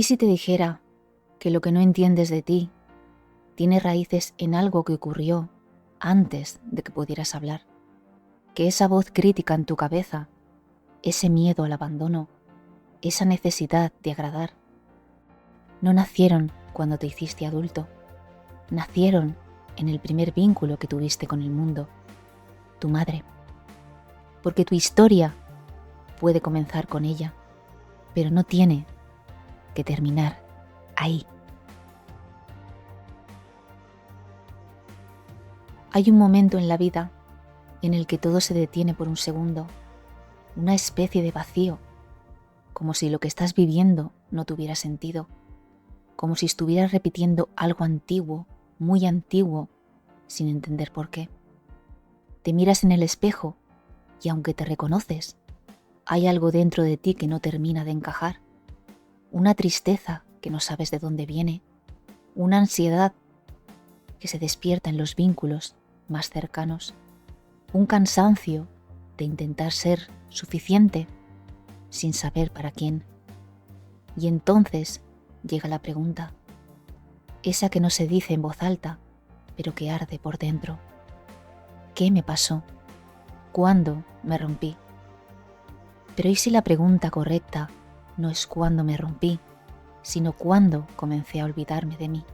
¿Y si te dijera que lo que no entiendes de ti tiene raíces en algo que ocurrió antes de que pudieras hablar? Que esa voz crítica en tu cabeza, ese miedo al abandono, esa necesidad de agradar, no nacieron cuando te hiciste adulto, nacieron en el primer vínculo que tuviste con el mundo, tu madre. Porque tu historia puede comenzar con ella, pero no tiene que terminar ahí. Hay un momento en la vida en el que todo se detiene por un segundo, una especie de vacío, como si lo que estás viviendo no tuviera sentido, como si estuvieras repitiendo algo antiguo, muy antiguo, sin entender por qué. Te miras en el espejo y aunque te reconoces, hay algo dentro de ti que no termina de encajar, una tristeza que no sabes de dónde viene, una ansiedad que se despierta en los vínculos más cercanos, un cansancio de intentar ser suficiente sin saber para quién. Y entonces llega la pregunta, esa que no se dice en voz alta, pero que arde por dentro. ¿Qué me pasó? ¿Cuándo me rompí? Pero ¿y si la pregunta correcta no es cuándo me rompí, sino cuándo comencé a olvidarme de mí?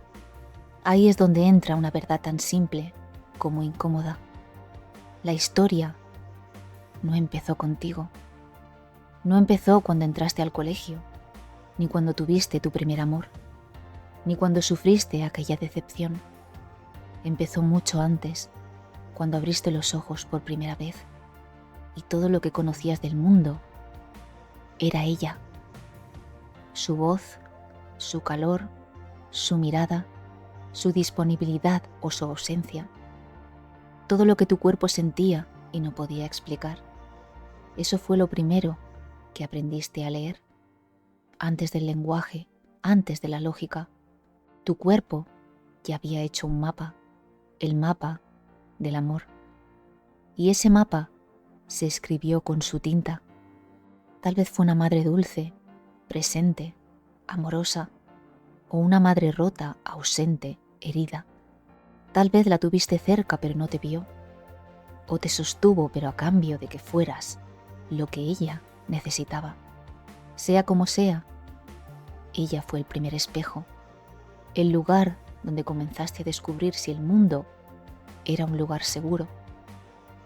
Ahí es donde entra una verdad tan simple como incómoda. La historia no empezó contigo. No empezó cuando entraste al colegio, ni cuando tuviste tu primer amor, ni cuando sufriste aquella decepción. Empezó mucho antes, cuando abriste los ojos por primera vez y todo lo que conocías del mundo era ella. Su voz, su calor, su mirada, su disponibilidad o su ausencia. Todo lo que tu cuerpo sentía y no podía explicar. Eso fue lo primero que aprendiste a leer. Antes del lenguaje, antes de la lógica, tu cuerpo ya había hecho un mapa, el mapa del amor. Y ese mapa se escribió con su tinta. Tal vez fue una madre dulce, presente, amorosa, o una madre rota, ausente, herida. Tal vez la tuviste cerca pero no te vio, o te sostuvo pero a cambio de que fueras lo que ella necesitaba. Sea como sea, ella fue el primer espejo, el lugar donde comenzaste a descubrir si el mundo era un lugar seguro,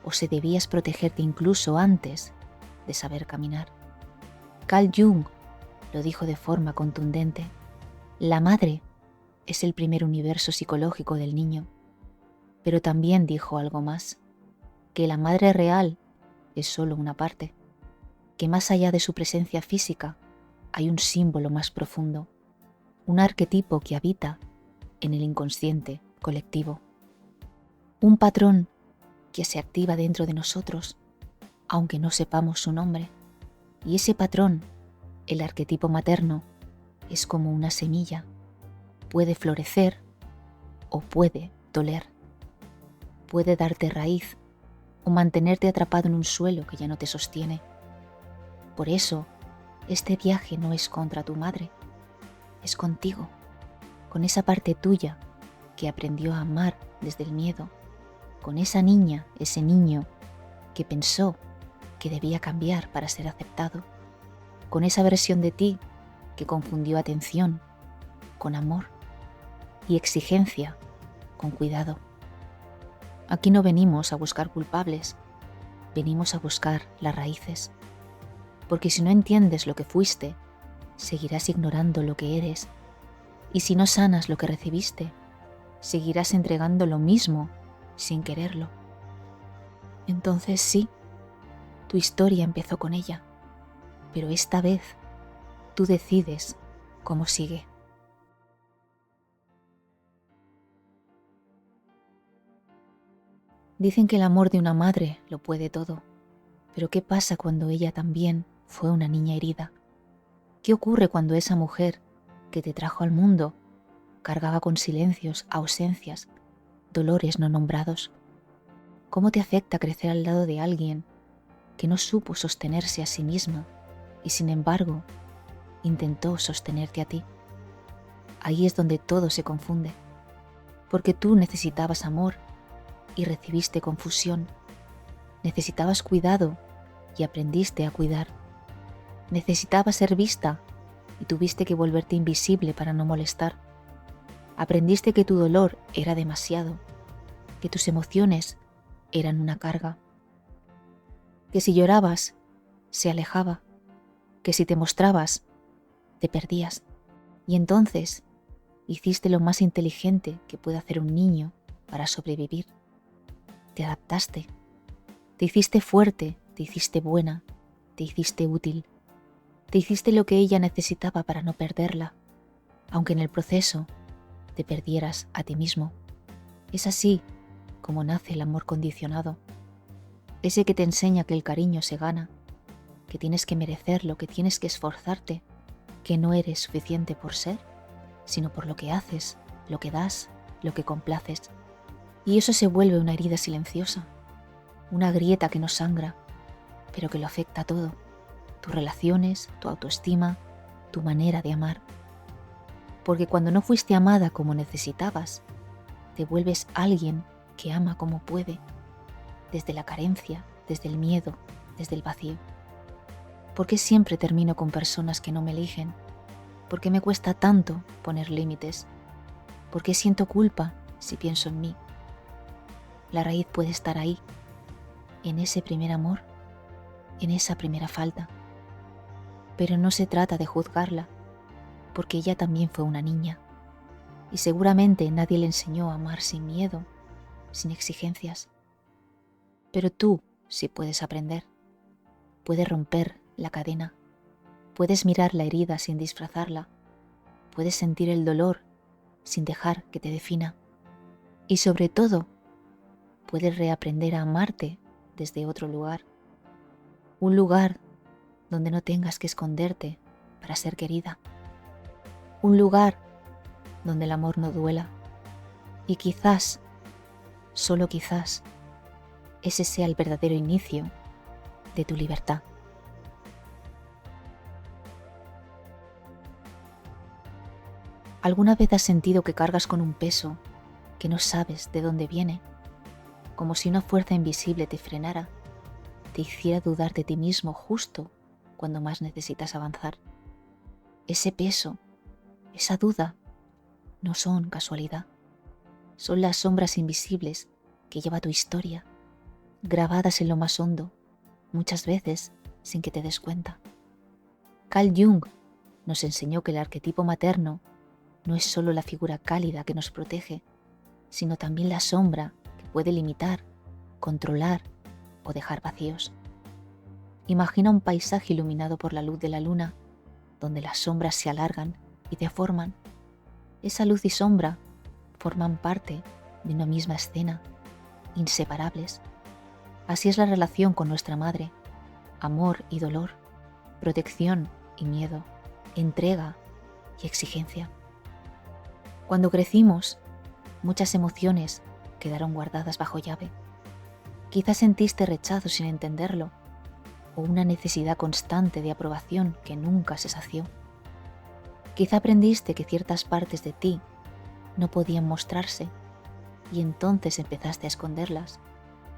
o si debías protegerte incluso antes de saber caminar. Carl Jung lo dijo de forma contundente: la madre es el primer universo psicológico del niño, pero también dijo algo más, que la madre real es solo una parte, que más allá de su presencia física hay un símbolo más profundo, un arquetipo que habita en el inconsciente colectivo, un patrón que se activa dentro de nosotros, aunque no sepamos su nombre. Y ese patrón, el arquetipo materno, es como una semilla. Puede florecer o puede doler. Puede darte raíz o mantenerte atrapado en un suelo que ya no te sostiene. Por eso, este viaje no es contra tu madre, es contigo, con esa parte tuya que aprendió a amar desde el miedo, con esa niña, ese niño que pensó que debía cambiar para ser aceptado, con esa versión de ti que confundió atención con amor y exigencia con cuidado. Aquí no venimos a buscar culpables, venimos a buscar las raíces, porque si no entiendes lo que fuiste, seguirás ignorando lo que eres, y si no sanas lo que recibiste, seguirás entregando lo mismo sin quererlo. Entonces sí, tu historia empezó con ella, pero esta vez tú decides cómo sigue. Dicen que el amor de una madre lo puede todo, pero ¿qué pasa cuando ella también fue una niña herida? ¿Qué ocurre cuando esa mujer que te trajo al mundo cargaba con silencios, ausencias, dolores no nombrados? ¿Cómo te afecta crecer al lado de alguien que no supo sostenerse a sí misma y sin embargo intentó sostenerte a ti. Ahí es donde todo se confunde, porque tú necesitabas amor y recibiste confusión. Necesitabas cuidado y aprendiste a cuidar. Necesitabas ser vista y tuviste que volverte invisible para no molestar. Aprendiste que tu dolor era demasiado, que tus emociones eran una carga, que si llorabas, se alejaba, que si te mostrabas, te perdías. Y entonces hiciste lo más inteligente que puede hacer un niño para sobrevivir. Te adaptaste, te hiciste fuerte, te hiciste buena, te hiciste útil, te hiciste lo que ella necesitaba para no perderla, aunque en el proceso te perdieras a ti mismo. Es así como nace el amor condicionado, ese que te enseña que el cariño se gana, que tienes que merecerlo, que tienes que esforzarte, que no eres suficiente por ser, sino por lo que haces, lo que das, lo que complaces. Y eso se vuelve una herida silenciosa, una grieta que no sangra, pero que lo afecta todo: tus relaciones, tu autoestima, tu manera de amar. Porque cuando no fuiste amada como necesitabas, te vuelves alguien que ama como puede, desde la carencia, desde el miedo, desde el vacío. ¿Por qué siempre termino con personas que no me eligen? ¿Por qué me cuesta tanto poner límites? ¿Por qué siento culpa si pienso en mí? La raíz puede estar ahí, en ese primer amor, en esa primera falta. Pero no se trata de juzgarla, porque ella también fue una niña, y seguramente nadie le enseñó a amar sin miedo, sin exigencias. Pero tú sí puedes aprender, puedes romper la cadena, puedes mirar la herida sin disfrazarla, puedes sentir el dolor sin dejar que te defina, y sobre todo, puedes reaprender a amarte desde otro lugar, un lugar donde no tengas que esconderte para ser querida, un lugar donde el amor no duela, y quizás, solo quizás, ese sea el verdadero inicio de tu libertad. ¿Alguna vez has sentido que cargas con un peso que no sabes de dónde viene? Como si una fuerza invisible te frenara, te hiciera dudar de ti mismo justo cuando más necesitas avanzar. Ese peso, esa duda, no son casualidad. Son las sombras invisibles que lleva tu historia, grabadas en lo más hondo, muchas veces sin que te des cuenta. Carl Jung nos enseñó que el arquetipo materno no es solo la figura cálida que nos protege, sino también la sombra que puede limitar, controlar o dejar vacíos. Imagina un paisaje iluminado por la luz de la luna, donde las sombras se alargan y deforman. Esa luz y sombra forman parte de una misma escena, inseparables. Así es la relación con nuestra madre: amor y dolor, protección y miedo, entrega y exigencia. Cuando crecimos, muchas emociones quedaron guardadas bajo llave. Quizás sentiste rechazo sin entenderlo, o una necesidad constante de aprobación que nunca se sació. Quizá aprendiste que ciertas partes de ti no podían mostrarse, y entonces empezaste a esconderlas,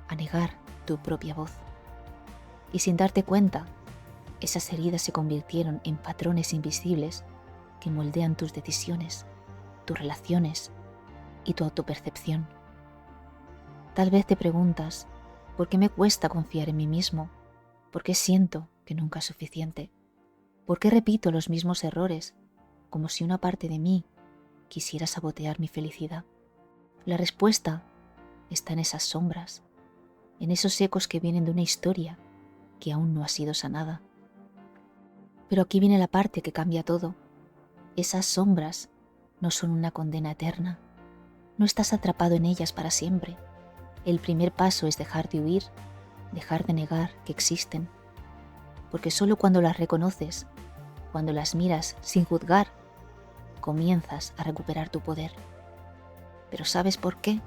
a negar tu propia voz. Y sin darte cuenta, esas heridas se convirtieron en patrones invisibles que moldean tus decisiones, tus relaciones y tu autopercepción. Tal vez te preguntas, ¿por qué me cuesta confiar en mí mismo? ¿Por qué siento que nunca es suficiente? ¿Por qué repito los mismos errores, como si una parte de mí quisiera sabotear mi felicidad? La respuesta está en esas sombras, en esos ecos que vienen de una historia que aún no ha sido sanada. Pero aquí viene la parte que cambia todo. Esas sombras no son una condena eterna. No estás atrapado en ellas para siempre. El primer paso es dejar de huir, dejar de negar que existen. Porque solo cuando las reconoces, cuando las miras sin juzgar, comienzas a recuperar tu poder. Pero ¿sabes por qué?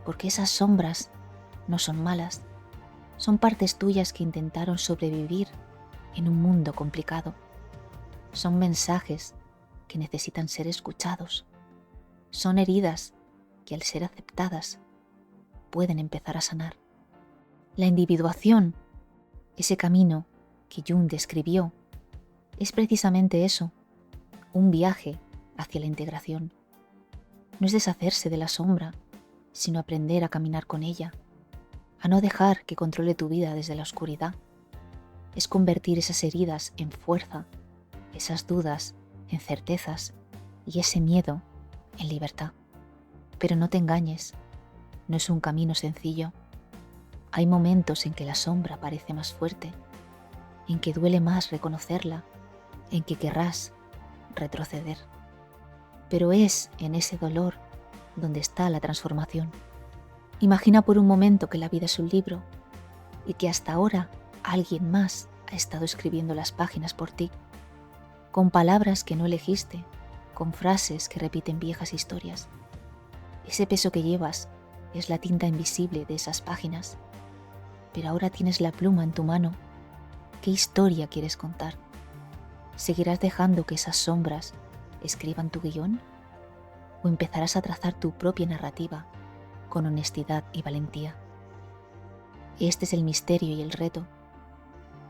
Porque esas sombras no son malas. Son partes tuyas que intentaron sobrevivir en un mundo complicado. Son mensajes que necesitan ser escuchados. Son heridas que al ser aceptadas pueden empezar a sanar. La individuación, ese camino que Jung describió, es precisamente eso, un viaje hacia la integración. No es deshacerse de la sombra, sino aprender a caminar con ella, a no dejar que controle tu vida desde la oscuridad. Es convertir esas heridas en fuerza, esas dudas en certezas y ese miedo en libertad. Pero no te engañes, no es un camino sencillo. Hay momentos en que la sombra parece más fuerte, en que duele más reconocerla, en que querrás retroceder. Pero es en ese dolor donde está la transformación. Imagina por un momento que la vida es un libro y que hasta ahora alguien más ha estado escribiendo las páginas por ti, con palabras que no elegiste, con frases que repiten viejas historias. Ese peso que llevas es la tinta invisible de esas páginas, pero ahora tienes la pluma en tu mano. ¿Qué historia quieres contar? ¿Seguirás dejando que esas sombras escriban tu guión? ¿O empezarás a trazar tu propia narrativa con honestidad y valentía? Este es el misterio y el reto.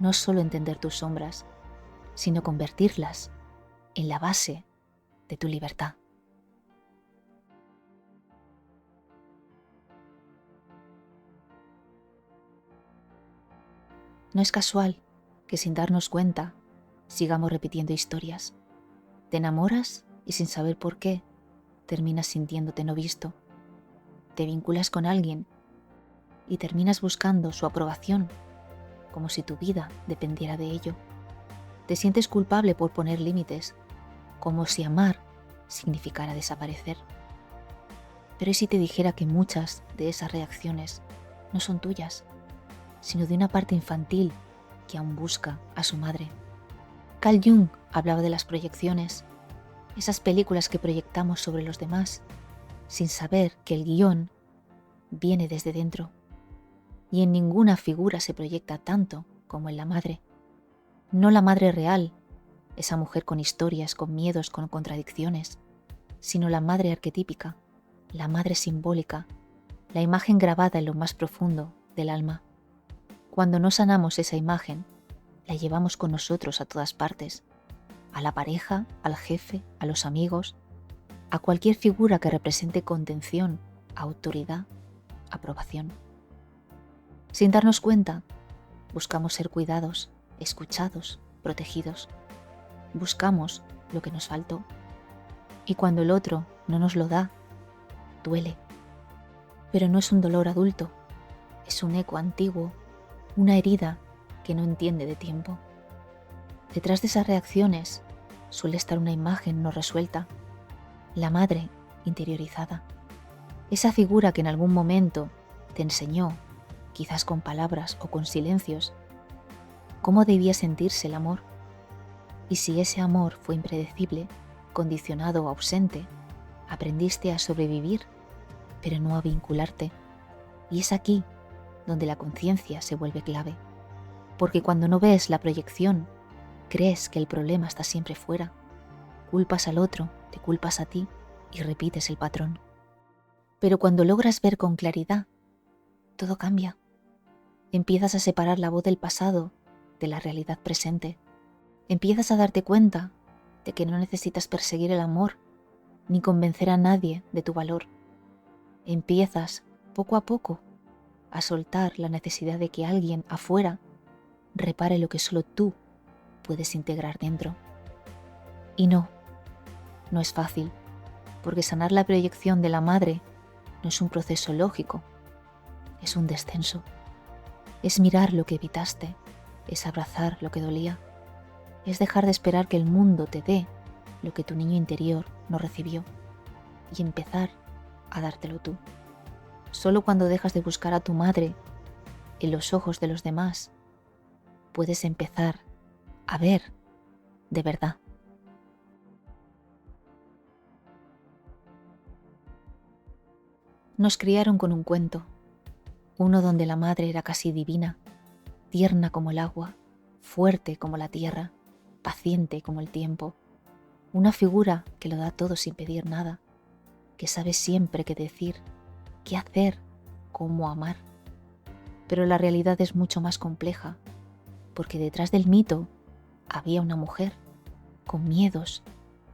No solo entender tus sombras, sino convertirlas en la base de tu libertad. No es casual que sin darnos cuenta sigamos repitiendo historias. Te enamoras y sin saber por qué terminas sintiéndote no visto. Te vinculas con alguien y terminas buscando su aprobación, como si tu vida dependiera de ello. Te sientes culpable por poner límites, como si amar significara desaparecer. Pero ¿y si te dijera que muchas de esas reacciones no son tuyas, sino de una parte infantil que aún busca a su madre? Carl Jung hablaba de las proyecciones, esas películas que proyectamos sobre los demás, sin saber que el guión viene desde dentro. Y en ninguna figura se proyecta tanto como en la madre. No la madre real, esa mujer con historias, con miedos, con contradicciones, sino la madre arquetípica, la madre simbólica, la imagen grabada en lo más profundo del alma. Cuando no sanamos esa imagen, la llevamos con nosotros a todas partes, a la pareja, al jefe, a los amigos, a cualquier figura que represente contención, autoridad, aprobación. Sin darnos cuenta, buscamos ser cuidados, escuchados, protegidos. Buscamos lo que nos faltó. Y cuando el otro no nos lo da, duele. Pero no es un dolor adulto, es un eco antiguo, una herida que no entiende de tiempo. Detrás de esas reacciones suele estar una imagen no resuelta, la madre interiorizada. Esa figura que en algún momento te enseñó, quizás con palabras o con silencios, cómo debía sentirse el amor. Y si ese amor fue impredecible, condicionado o ausente, aprendiste a sobrevivir, pero no a vincularte. Y es aquí donde la conciencia se vuelve clave. Porque cuando no ves la proyección, crees que el problema está siempre fuera. Culpas al otro, te culpas a ti y repites el patrón. Pero cuando logras ver con claridad, todo cambia. Empiezas a separar la voz del pasado de la realidad presente. Empiezas a darte cuenta de que no necesitas perseguir el amor ni convencer a nadie de tu valor. Empiezas, poco a poco, a soltar la necesidad de que alguien afuera repare lo que solo tú puedes integrar dentro. Y no es fácil, porque sanar la proyección de la madre no es un proceso lógico, es un descenso. Es mirar lo que evitaste, es abrazar lo que dolía, es dejar de esperar que el mundo te dé lo que tu niño interior no recibió y empezar a dártelo tú. Solo cuando dejas de buscar a tu madre en los ojos de los demás, puedes empezar a ver de verdad. Nos criaron con un cuento, uno donde la madre era casi divina, tierna como el agua, fuerte como la tierra, paciente como el tiempo, una figura que lo da todo sin pedir nada, que sabe siempre qué decir, qué hacer, cómo amar. Pero la realidad es mucho más compleja, porque detrás del mito había una mujer, con miedos,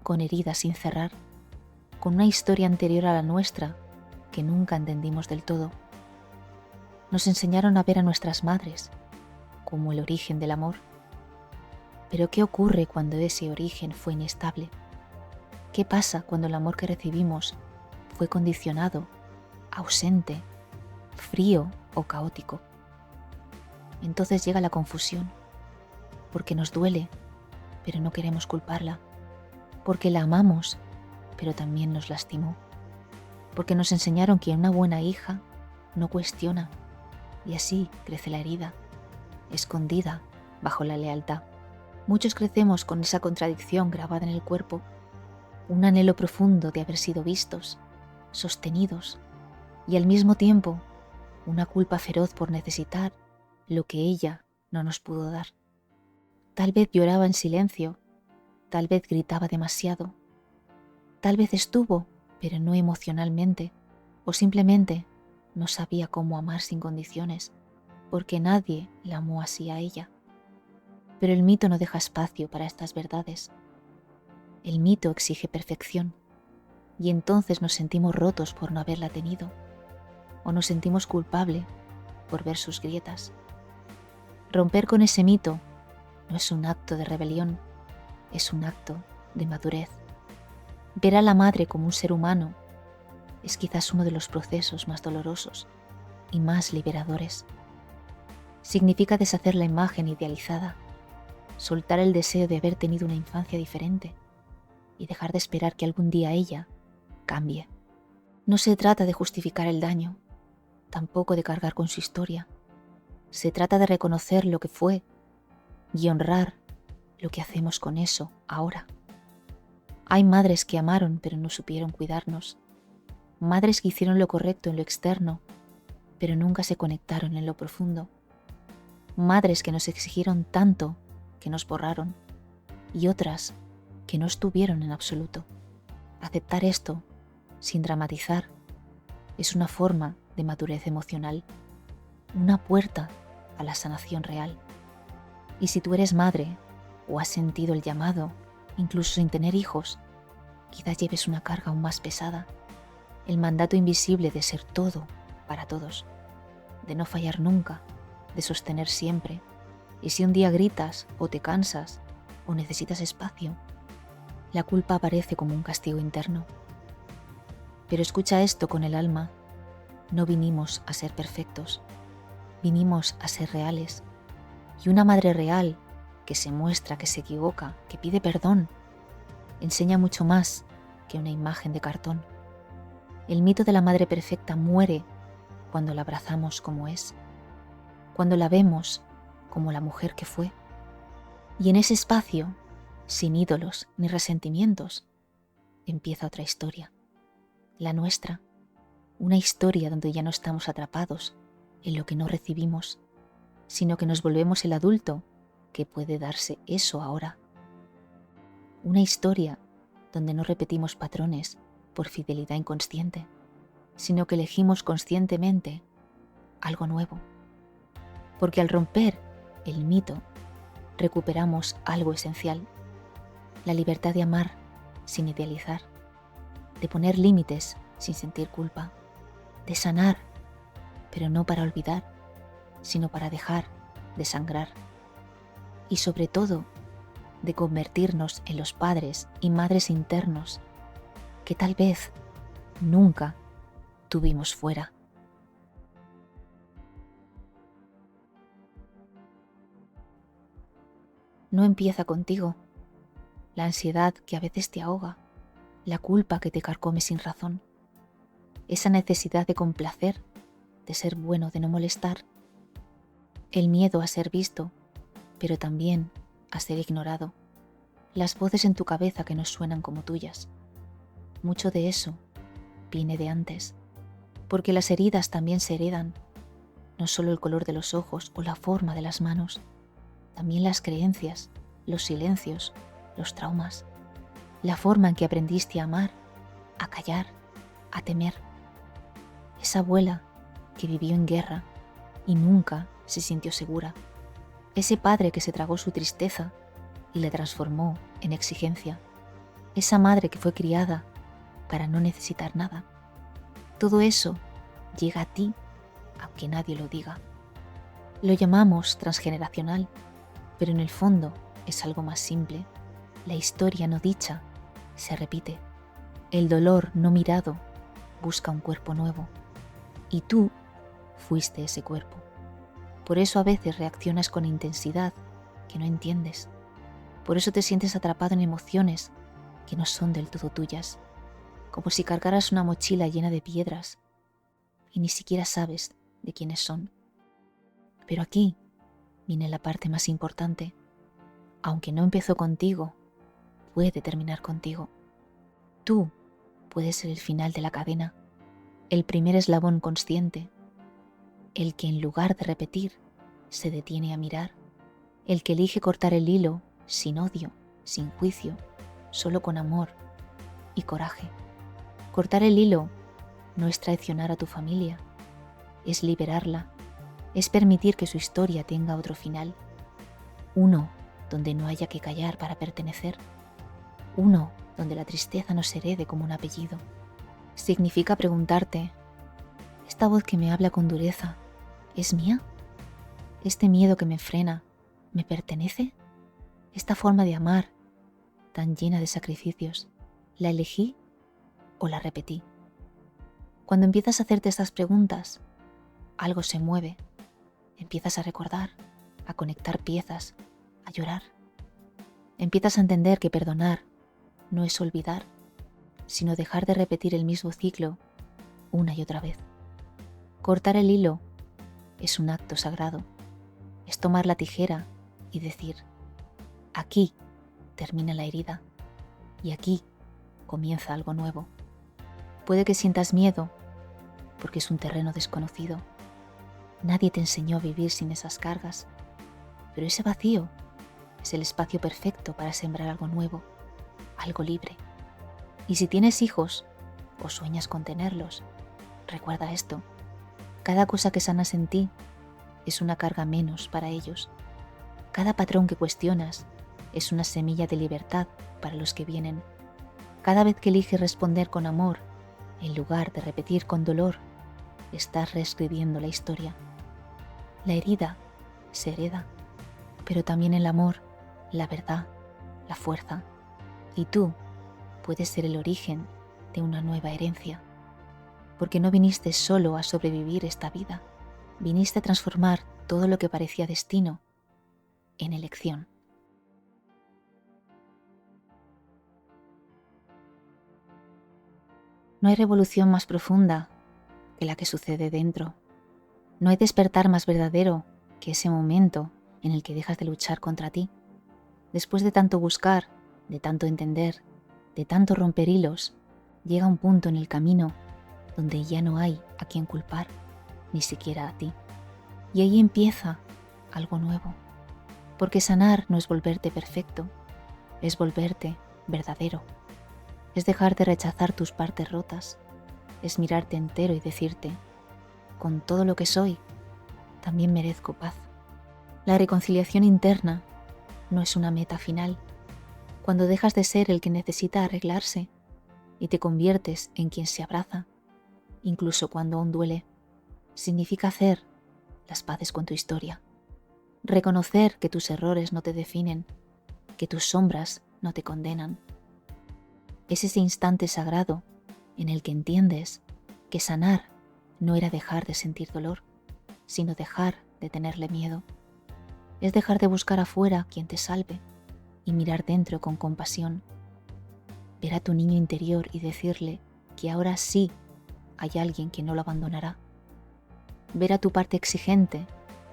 con heridas sin cerrar, con una historia anterior a la nuestra que nunca entendimos del todo. Nos enseñaron a ver a nuestras madres como el origen del amor. Pero ¿qué ocurre cuando ese origen fue inestable? ¿Qué pasa cuando el amor que recibimos fue condicionado, ausente, frío o caótico? Entonces llega la confusión, porque nos duele, pero no queremos culparla, porque la amamos, pero también nos lastimó, porque nos enseñaron que una buena hija no cuestiona, y así crece la herida, escondida bajo la lealtad. Muchos crecemos con esa contradicción grabada en el cuerpo, un anhelo profundo de haber sido vistos, sostenidos, y al mismo tiempo una culpa feroz por necesitar lo que ella no nos pudo dar. Tal vez lloraba en silencio, tal vez gritaba demasiado, tal vez estuvo, pero no emocionalmente, o simplemente no sabía cómo amar sin condiciones, porque nadie la amó así a ella. Pero el mito no deja espacio para estas verdades. El mito exige perfección, y entonces nos sentimos rotos por no haberla tenido, o nos sentimos culpables por ver sus grietas. Romper con ese mito no es un acto de rebelión, es un acto de madurez. Ver a la madre como un ser humano es quizás uno de los procesos más dolorosos y más liberadores. Significa deshacer la imagen idealizada, soltar el deseo de haber tenido una infancia diferente y dejar de esperar que algún día ella cambie. No se trata de justificar el daño, tampoco de cargar con su historia. Se trata de reconocer lo que fue y honrar lo que hacemos con eso ahora. Hay madres que amaron pero no supieron cuidarnos. Madres que hicieron lo correcto en lo externo, pero nunca se conectaron en lo profundo. Madres que nos exigieron tanto que nos borraron, y otras que no estuvieron en absoluto. Aceptar esto, sin dramatizar, es una forma de madurez emocional, una puerta a la sanación real. Y si tú eres madre, o has sentido el llamado, incluso sin tener hijos, quizás lleves una carga aún más pesada, el mandato invisible de ser todo para todos, de no fallar nunca, de sostener siempre. Y si un día gritas o te cansas o necesitas espacio, la culpa aparece como un castigo interno. Pero escucha esto con el alma. No vinimos a ser perfectos, vinimos a ser reales. Y una madre real, que se muestra, que se equivoca, que pide perdón, enseña mucho más que una imagen de cartón. El mito de la madre perfecta muere cuando la abrazamos como es, cuando la vemos como la mujer que fue. Y en ese espacio, sin ídolos ni resentimientos, empieza otra historia, la nuestra, una historia donde ya no estamos atrapados en lo que no recibimos, sino que nos volvemos el adulto que puede darse eso ahora. Una historia donde no repetimos patrones por fidelidad inconsciente, sino que elegimos conscientemente algo nuevo. Porque al romper el mito, recuperamos algo esencial, la libertad de amar sin idealizar, de poner límites sin sentir culpa, de sanar, pero no para olvidar, sino para dejar de sangrar. Y sobre todo, de convertirnos en los padres y madres internos que tal vez nunca tuvimos fuera. No empieza contigo. La ansiedad que a veces te ahoga, la culpa que te carcome sin razón, esa necesidad de complacer, de ser bueno, de no molestar, el miedo a ser visto, pero también a ser ignorado, las voces en tu cabeza que no suenan como tuyas. Mucho de eso viene de antes, porque las heridas también se heredan, no solo el color de los ojos o la forma de las manos, también las creencias los silencios, los traumas, la forma en que aprendiste a amar, a callar, a temer. Esa abuela que vivió en guerra y nunca se sintió segura. Ese padre que se tragó su tristeza y la transformó en exigencia. Esa madre que fue criada para no necesitar nada. Todo eso llega a ti, aunque nadie lo diga. Lo llamamos transgeneracional, pero en el fondo es algo más simple. La historia no dicha se repite. El dolor no mirado busca un cuerpo nuevo. Y tú fuiste ese cuerpo. Por eso a veces reaccionas con intensidad que no entiendes. Por eso te sientes atrapado en emociones que no son del todo tuyas. Como si cargaras una mochila llena de piedras y ni siquiera sabes de quiénes son. Pero aquí viene la parte más importante. Aunque no empezó contigo, puede terminar contigo. Tú puedes ser el final de la cadena, el primer eslabón consciente, el que en lugar de repetir se detiene a mirar, el que elige cortar el hilo sin odio, sin juicio, solo con amor y coraje. Cortar el hilo no es traicionar a tu familia, es liberarla, es permitir que su historia tenga otro final, uno donde no haya que callar para pertenecer, uno donde la tristeza no se herede como un apellido. Significa preguntarte, ¿esta voz que me habla con dureza es mía? ¿Este miedo que me frena me pertenece? ¿Esta forma de amar, tan llena de sacrificios, la elegí o la repetí? Cuando empiezas a hacerte estas preguntas, algo se mueve. Empiezas a recordar, a conectar piezas, a llorar. Empiezas a entender que perdonar no es olvidar, sino dejar de repetir el mismo ciclo una y otra vez. Cortar el hilo es un acto sagrado. Es tomar la tijera y decir, aquí termina la herida y aquí comienza algo nuevo. Puede que sientas miedo porque es un terreno desconocido. Nadie te enseñó a vivir sin esas cargas, pero ese vacío es el espacio perfecto para sembrar algo nuevo, algo libre. Y si tienes hijos o sueñas con tenerlos, recuerda esto. Cada cosa que sanas en ti es una carga menos para ellos. Cada patrón que cuestionas es una semilla de libertad para los que vienen. Cada vez que eliges responder con amor, en lugar de repetir con dolor, estás reescribiendo la historia. La herida se hereda, pero también el amor, la verdad, la fuerza. Y tú puedes ser el origen de una nueva herencia. Porque no viniste solo a sobrevivir esta vida, viniste a transformar todo lo que parecía destino en elección. No hay revolución más profunda que la que sucede dentro. No hay despertar más verdadero que ese momento en el que dejas de luchar contra ti. Después de tanto buscar, de tanto entender, de tanto romper hilos, llega un punto en el camino donde ya no hay a quien culpar, ni siquiera a ti. Y ahí empieza algo nuevo. Porque sanar no es volverte perfecto, es volverte verdadero. Es dejar de rechazar tus partes rotas, es mirarte entero y decirte, con todo lo que soy, también merezco paz. La reconciliación interna no es una meta final. Cuando dejas de ser el que necesita arreglarse y te conviertes en quien se abraza, incluso cuando aún duele, significa hacer las paces con tu historia. Reconocer que tus errores no te definen, que tus sombras no te condenan. Es ese instante sagrado en el que entiendes que sanar no era dejar de sentir dolor, sino dejar de tenerle miedo. Es dejar de buscar afuera quien te salve y mirar dentro con compasión. Ver a tu niño interior y decirle que ahora sí hay alguien que no lo abandonará. Ver a tu parte exigente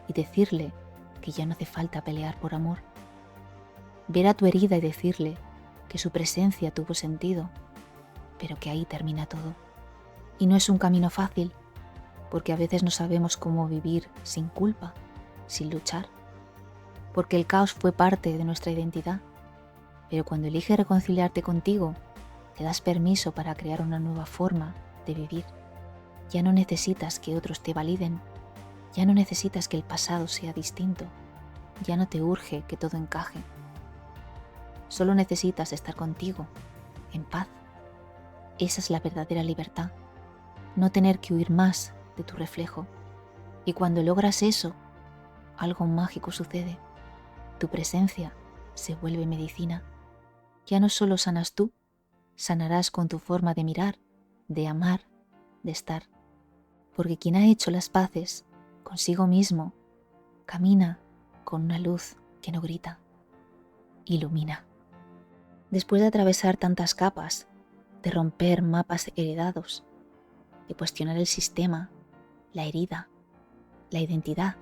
y decirle que ya no hace falta pelear por amor. Ver a tu herida y decirle que su presencia tuvo sentido, pero que ahí termina todo. Y no es un camino fácil, porque a veces no sabemos cómo vivir sin culpa, sin luchar. porque el caos fue parte de nuestra identidad. Pero cuando eliges reconciliarte contigo, te das permiso para crear una nueva forma de vivir. Ya no necesitas que otros te validen, ya no necesitas que el pasado sea distinto, ya no te urge que todo encaje. Solo necesitas estar contigo, en paz. Esa es la verdadera libertad, no tener que huir más de tu reflejo. Y cuando logras eso, algo mágico sucede. Tu presencia se vuelve medicina. Ya no solo sanas tú, sanarás con tu forma de mirar, de amar, de estar. Porque quien ha hecho las paces consigo mismo, camina con una luz que no grita, ilumina. Después de atravesar tantas capas, de romper mapas heredados, de cuestionar el sistema, la herida, la identidad,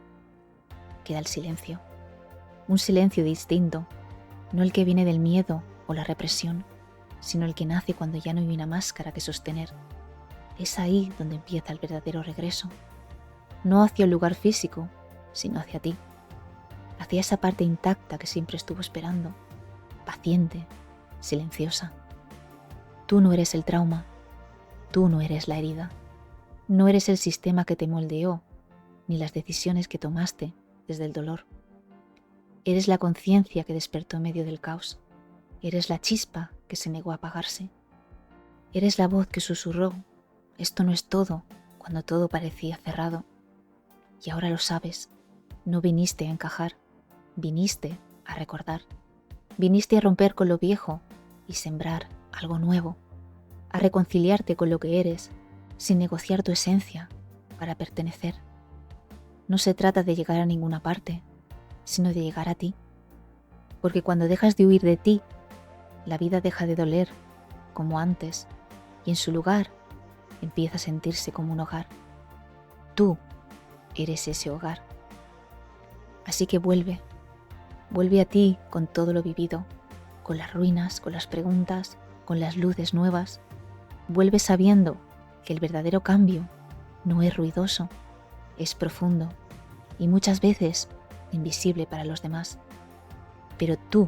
queda el silencio. Un silencio distinto, no el que viene del miedo o la represión, sino el que nace cuando ya no hay una máscara que sostener. Es ahí donde empieza el verdadero regreso, no hacia un lugar físico, sino hacia ti, hacia esa parte intacta que siempre estuvo esperando, paciente, silenciosa. Tú no eres el trauma, tú no eres la herida, no eres el sistema que te moldeó, ni las decisiones que tomaste desde el dolor. Eres la conciencia que despertó en medio del caos, eres la chispa que se negó a apagarse, eres la voz que susurró, esto no es todo, cuando todo parecía cerrado. Y ahora lo sabes, no viniste a encajar, viniste a recordar, viniste a romper con lo viejo y sembrar algo nuevo, a reconciliarte con lo que eres, sin negociar tu esencia para pertenecer. No se trata de llegar a ninguna parte, sino de llegar a ti, porque cuando dejas de huir de ti, la vida deja de doler como antes y en su lugar empieza a sentirse como un hogar. Tú eres ese hogar. Así que vuelve a ti con todo lo vivido, con las ruinas, con las preguntas, con las luces nuevas. Vuelve sabiendo que el verdadero cambio no es ruidoso, es profundo y muchas veces invisible para los demás. Pero tú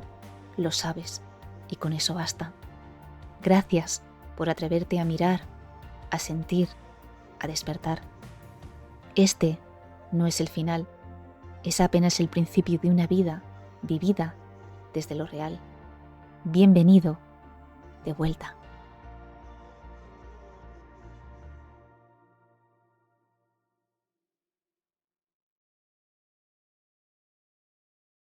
lo sabes y con eso basta. Gracias por atreverte a mirar, a sentir, a despertar. Este no es el final, es apenas el principio de una vida vivida desde lo real. Bienvenido de vuelta.